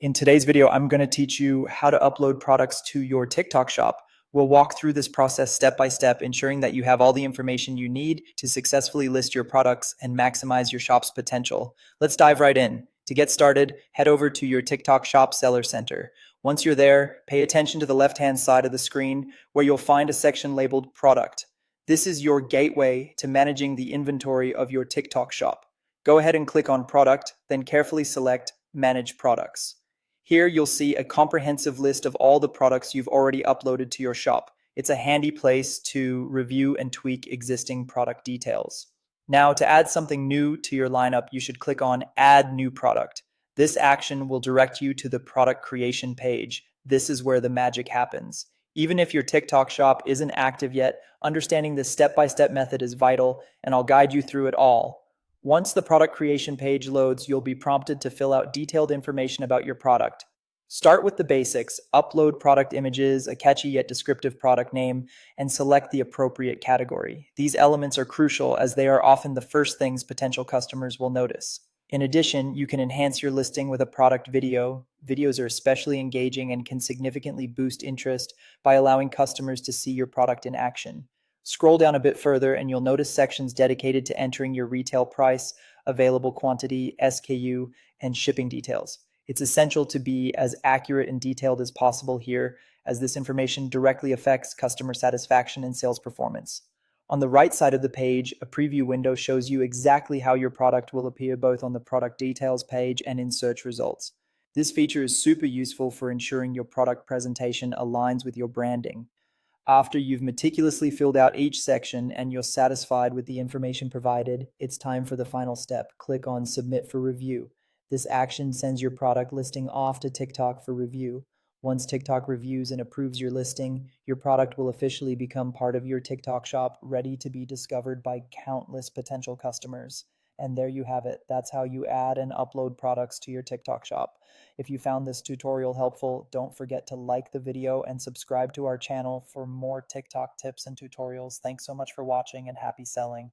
In today's video, I'm going to teach you how to upload products to your TikTok shop. We'll walk through this process step by step, ensuring that you have all the information you need to successfully list your products and maximize your shop's potential. Let's dive right in. To get started, head over to your TikTok Shop Seller Center. Once you're there, pay attention to the left-hand side of the screen where you'll find a section labeled Product. This is your gateway to managing the inventory of your TikTok shop. Go ahead and click on Product, then carefully select Manage Products. Here you'll see a comprehensive list of all the products you've already uploaded to your shop. It's a handy place to review and tweak existing product details. Now, to add something new to your lineup, you should click on Add New Product. This action will direct you to the product creation page. This is where the magic happens. Even if your TikTok shop isn't active yet, understanding this step-by-step method is vital, and I'll guide you through it all. Once the product creation page loads, you'll be prompted to fill out detailed information about your product. Start with the basics, upload product images, a catchy yet descriptive product name, and select the appropriate category. These elements are crucial as they are often the first things potential customers will notice. In addition, you can enhance your listing with a product video. Videos are especially engaging and can significantly boost interest by allowing customers to see your product in action. Scroll down a bit further and you'll notice sections dedicated to entering your retail price, available quantity, SKU, and shipping details. It's essential to be as accurate and detailed as possible here, as this information directly affects customer satisfaction and sales performance. On the right side of the page, a preview window shows you exactly how your product will appear both on the product details page and in search results. This feature is super useful for ensuring your product presentation aligns with your branding. After you've meticulously filled out each section and you're satisfied with the information provided, it's time for the final step. Click on Submit for Review. This action sends your product listing off to TikTok for review. Once TikTok reviews and approves your listing, your product will officially become part of your TikTok shop, ready to be discovered by countless potential customers. And there you have it. That's how you add and upload products to your TikTok shop. If you found this tutorial helpful, don't forget to like the video and subscribe to our channel for more TikTok tips and tutorials. Thanks so much for watching and happy selling.